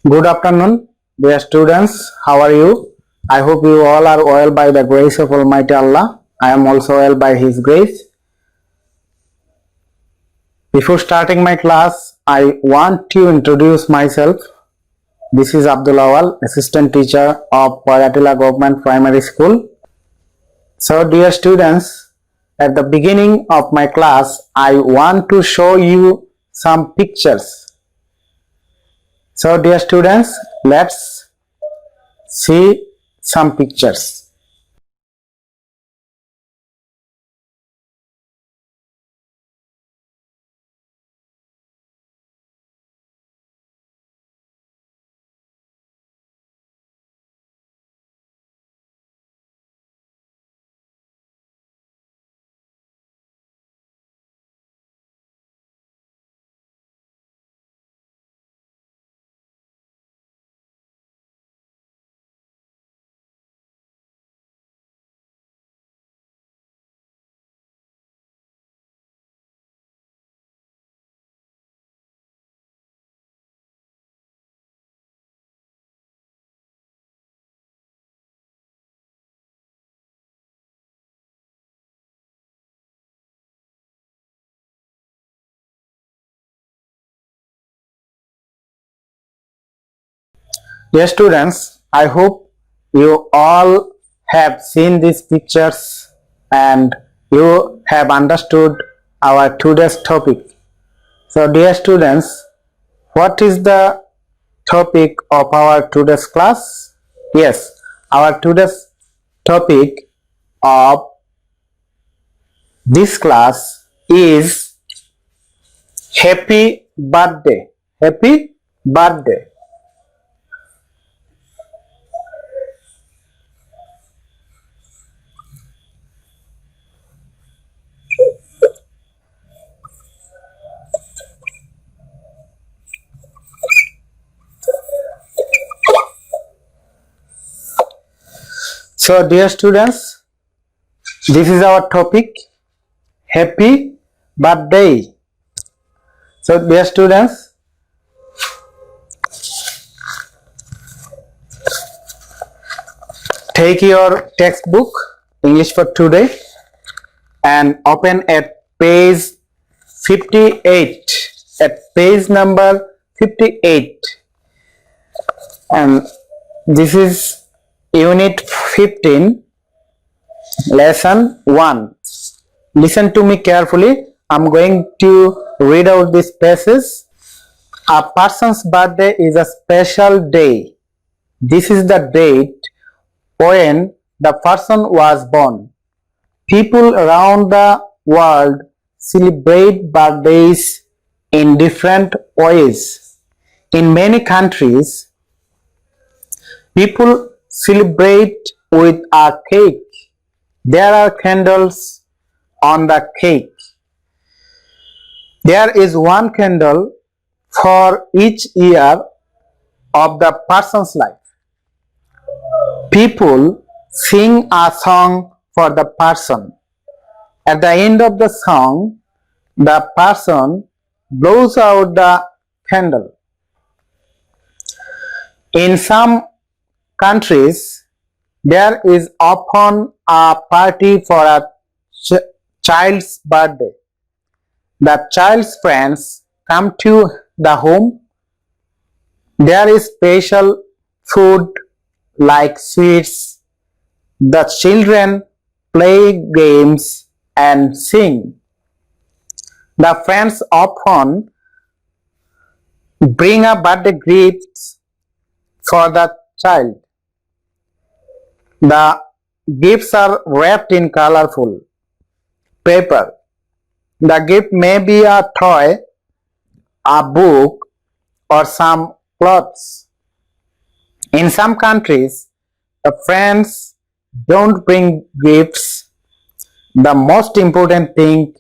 Good afternoon, dear students. How are you? I hope you all are well by the grace of Almighty Allah. I am also well by His grace. Before starting my class, I want to introduce myself. This is Abdul Awal, assistant teacher of Paratila Government Primary School. So, dear students, at the beginning of my class, I want to show you some pictures. So, dear students, let's see some pictures. Dear students, I hope you all have seen these pictures and you have understood our today's topic. So, dear students, what is the topic of our today's class? Yes, our today's topic of this class is Happy Birthday. Happy Birthday. So, dear students, this is our topic, Happy Birthday. So, dear students, take your textbook, English for today, and open at page 58, at page number 58. And this is Unit 15, Lesson 1. Listen to me carefully. I'm going to read out this passage. A person's birthday is a special day. This is the date when the person was born. People around the world celebrate birthdays in different ways. In many countries, people celebrate with a cake. There are candles on the cake. There is one candle for each year of the person's life. People sing a song for the person. At the end of the song, the person blows out the candle. In some countries, there is often a party for a child's birthday. The child's friends come to the home. There is special food like sweets. The children play games and sing. The friends often bring a birthday gifts for the child. The gifts are wrapped in colorful paper. The gift may be a toy, a book, or some clothes. In some countries, the friends don't bring gifts. The most important thing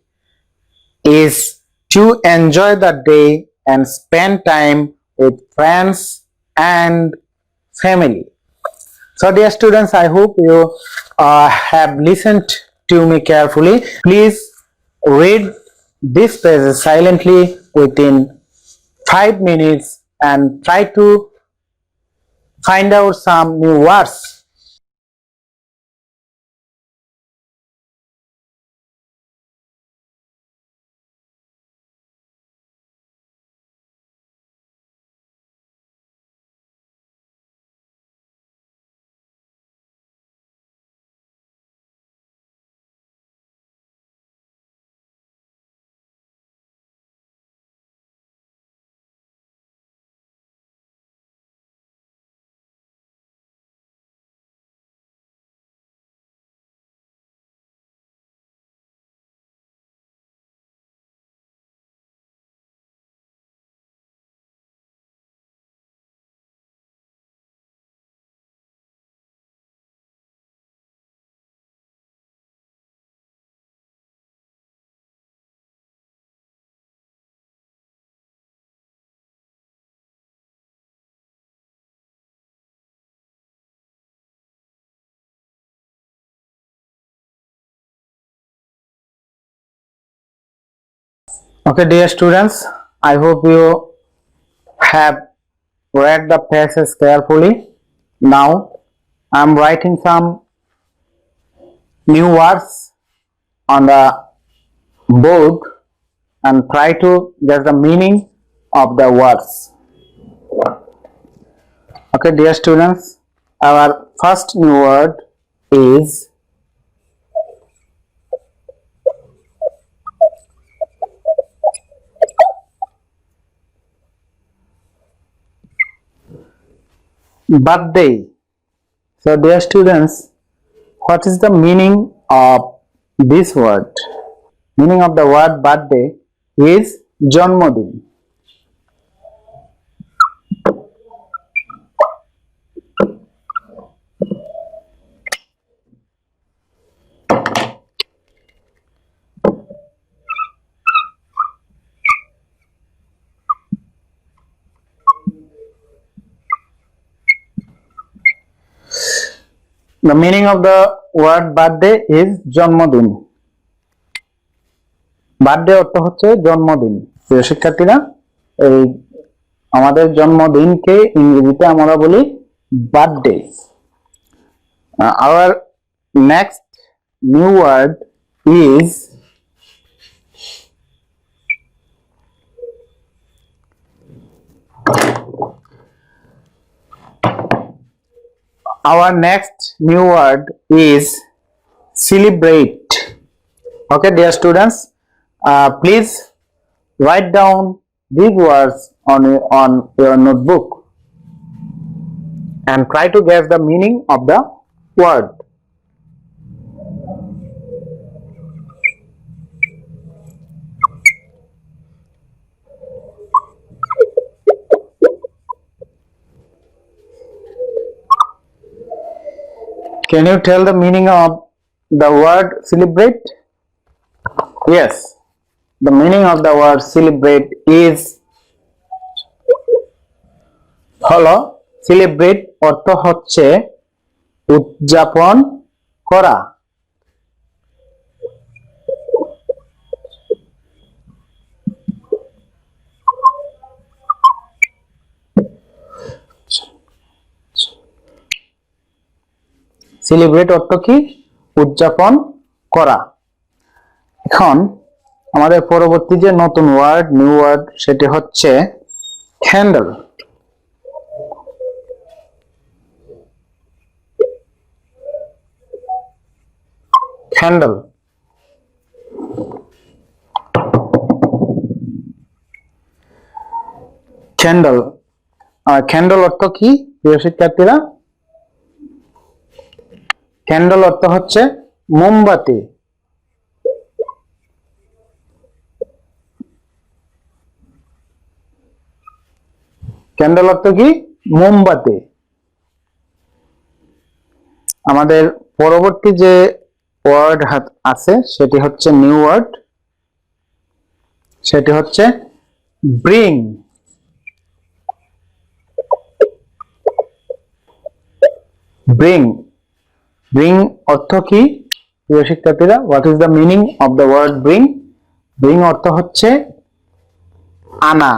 is to enjoy the day and spend time with friends and family. So, dear students, I hope you have listened to me carefully. Please read this passage silently within 5 minutes and try to Find out some new words. Okay, dear students, I hope you have read the passage carefully. Now, I am writing some new words on the board and try to get the meaning of the words. Okay, dear students, our first new word is birthday. So, dear students, what is the meaning of this word? Meaning of the word birthday is জন্মদিন. The meaning of the word birthday is জন্মদিন. Birthday অর্থ হচ্ছে জন্মদিন. প্রিয় শিক্ষার্থীরা, এই আমাদের জন্মদিনকে ইংরেজিতে আমরা বলি birthday. Our next new word is celebrate. Okay, dear students, please write down these words on your notebook and try to guess the meaning of the word. Can you tell the meaning of the word celebrate? Yes, the meaning of the word celebrate is হলো celebrate অর্থ হচ্ছে উদযাপন করা. Celebrate অর্থ কি? উদযাপন করা. এখন আমাদের পরবর্তী যে নতুন ওয়ার্ড, নিউ ওয়ার্ড, সেটি হচ্ছে ক্যান্ডেল. ক্যান্ডেল. ক্যান্ডেল. ক্যান্ডেল অর্থ কি প্রিয় শিক্ষার্থীরা? ক্যান্ডেল অর্থ হচ্ছে মোমবাতি. ক্যান্ডেল অর্থ কি? মোমবাতি. আমাদের পরবর্তী যে ওয়ার্ড আছে সেটি হচ্ছে নিউ ওয়ার্ড, সেটি হচ্ছে ব্রিং. ব্রিং. ব্রিং অর্থ কি প্রিয় শিক্ষার্থীরা? What is the meaning of the word bring? Bring অর্থ হচ্ছে আনা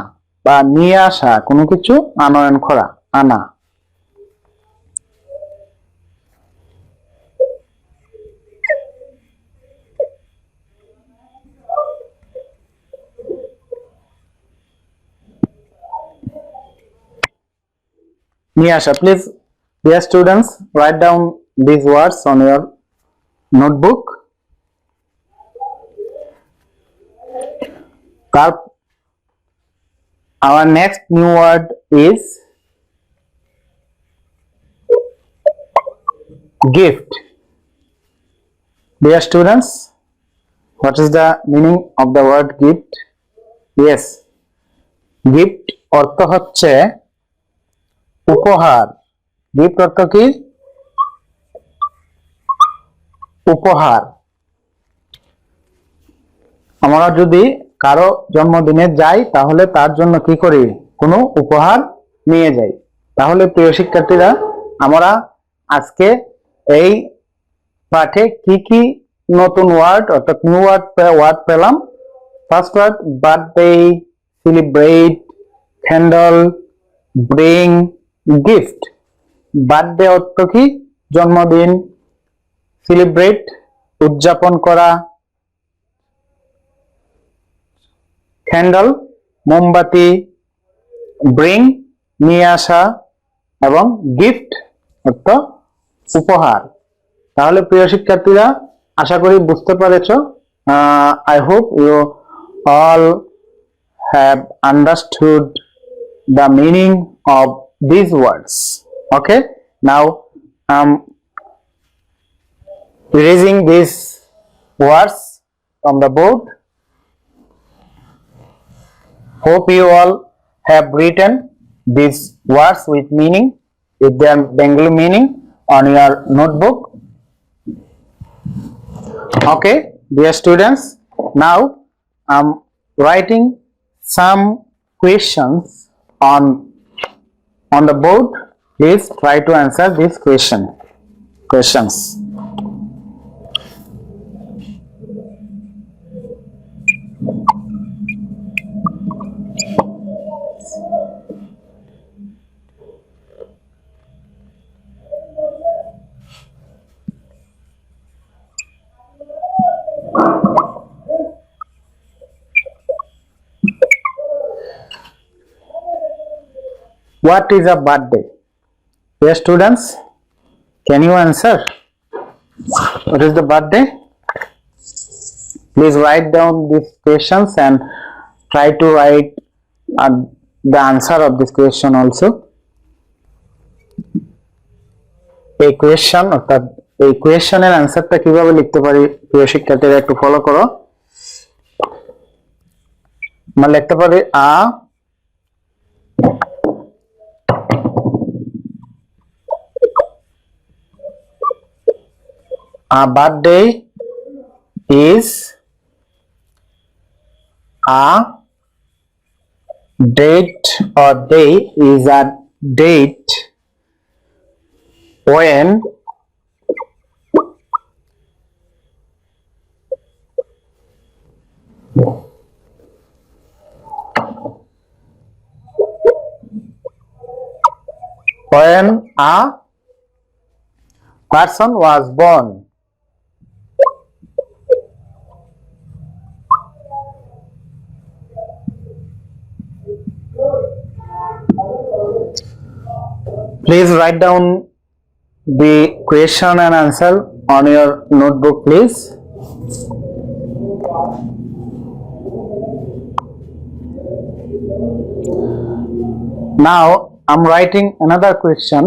বা নিয়ে আসা, কোনো কিছু আনয়ন করা, আনা. নিয়ে আসা। Please, dear students, write down these words on your notebook. Our next new word is gift. Dear students, what is the meaning of the word gift? Yes, gift অর্থ হচ্ছে উপহার। গিফট অর্থ কি? উপহার। আমরা যদি কারো জন্মদিনে যাই তাহলে তার জন্য কি করি? কোনো উপহার নিয়ে যাই। তাহলে প্রিয় শিক্ষার্থীরা, আমরা আজকে এই পাঠে কি কি নতুন ওয়ার্ড অর্থাৎ নিউ ওয়ার্ড পেলাম। First word birthday, celebrate, handle, bring, gift. Birthday অর্থ কি? জন্মদিন। সেলিব্রেট উদযাপন করা। ক্যান্ডেল মোমবাতি। ব্রিং নিয়ে আসা। এবং গিফট অর্থ উপহার। তাহলে প্রিয় শিক্ষার্থীরা, আশা করি বুঝতে পেরেছো। I hope you all have understood the meaning of these words. Okay, now erasing these words from the board. Hope you all have written these words with meaning, with their Bengali meaning on your notebook. Okay, dear students, now I'm writing some questions on the board. Please try to answer these questions. What is a birthday? Dear students, can you answer? What is the birthday? Please write down these questions and try to write the answer of this question also. এই question অর্থাৎ এই কোয়েশ্চনের অ্যানসারটা কিভাবে লিখতে পারি প্রিয় শিক্ষার্থীরা একটু follow করো। আমরা লিখতে পারি a birthday is a date or day is a date when a person was born. Please write down the question and answer on your notebook, please. Now I'm writing another question.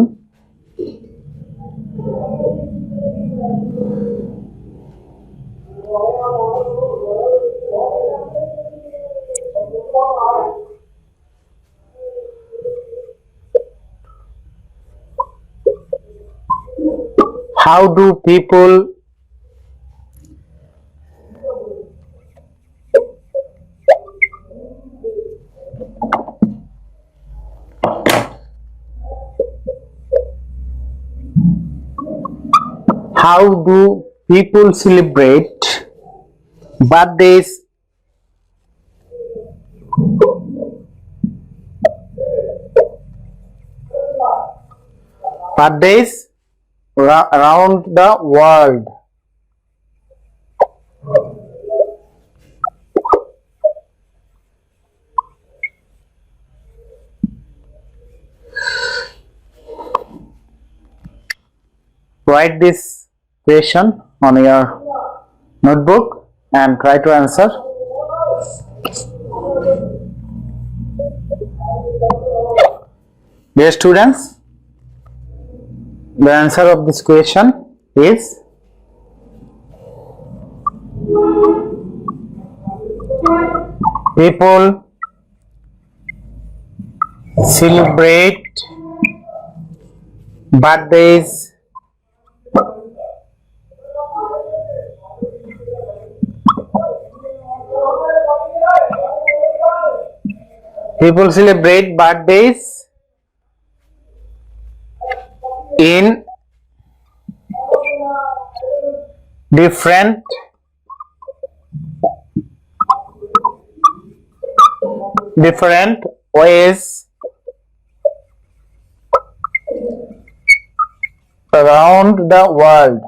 How do people celebrate birthdays around the world? write this question on your notebook and try to answer. Dear students, the answer of this question is people celebrate birthdays in different ways around the world.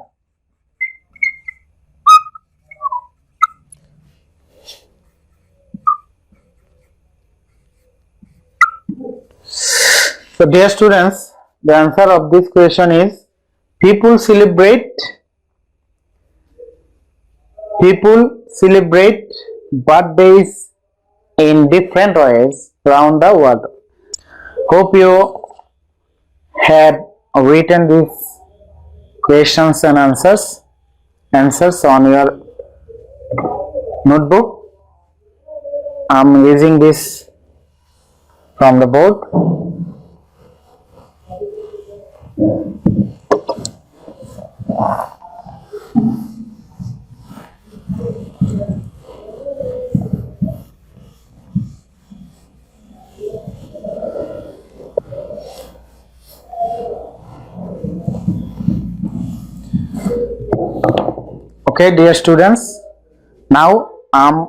So dear students, the answer of this question is people celebrate birthdays in different ways around the world. Hope you had written these questions and answers on your notebook. I'm using this from the board. Okay, dear students, now I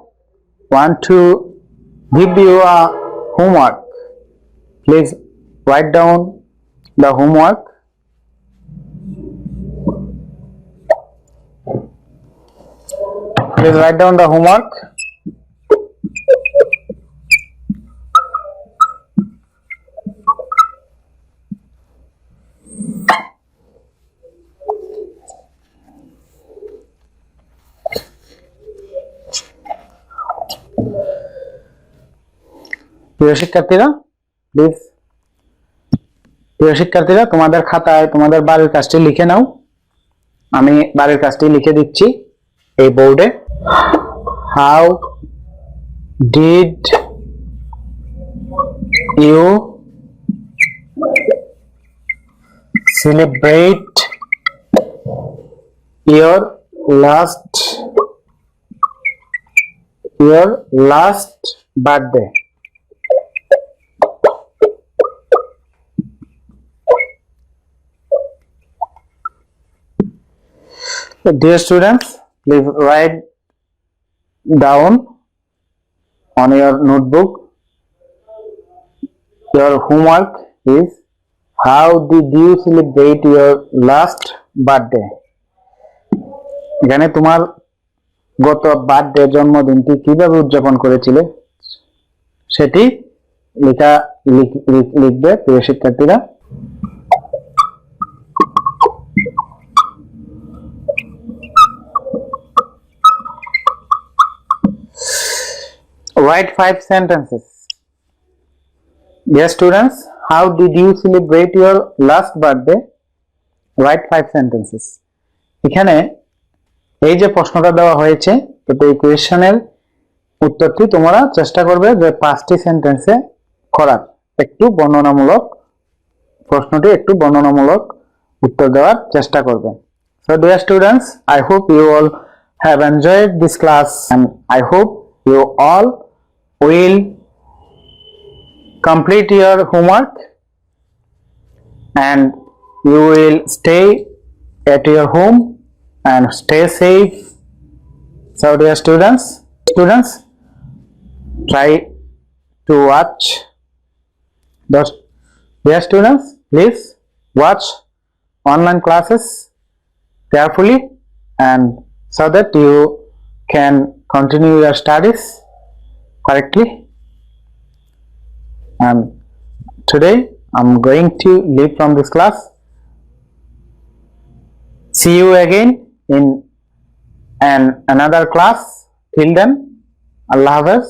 want to give you a homework. Please write down the homework. Please write down the homework. প্রিয় শিক্ষার্থীরা তোমাদের খাতায় তোমাদের বাড়ির কাজটি লিখে নাও। আমি বাড়ির কাজটি লিখে দিচ্ছি এই বোর্ডে। How did you celebrate your last birthday? So dear students, please write down on your notebook. Your homework is how did you celebrate your last birthday? এখানে তোমার গত বার্থডে জন্মদিনটি কিভাবে উদযাপন করেছিলে সেটি লিখবে প্রিয় শিক্ষার্থীরা। Write 5 sentences. Dear students, how did you celebrate your last birthday? Write 5 sentences. এখানে এই যে প্রশ্নটা দেওয়া হয়েছে, তো এই কোয়েশ্চেনের উত্তরটি তোমরা চেষ্টা করবে যে 5টি সেন্টেন্সে করার, একটু বর্ণনামূলক প্রশ্নটি একটু বর্ণনামূলক উত্তর দেওয়ার চেষ্টা করবে। So dear students, I hope you all have enjoyed this class and I hope you all will complete your homework and you will stay at your home and stay safe. So dear students, try to watch those. Dear students, please watch online classes carefully and so that you can continue your studies correctly. And today I'm going to leave from this class. See you again in another class. Till then, Allah Hafiz.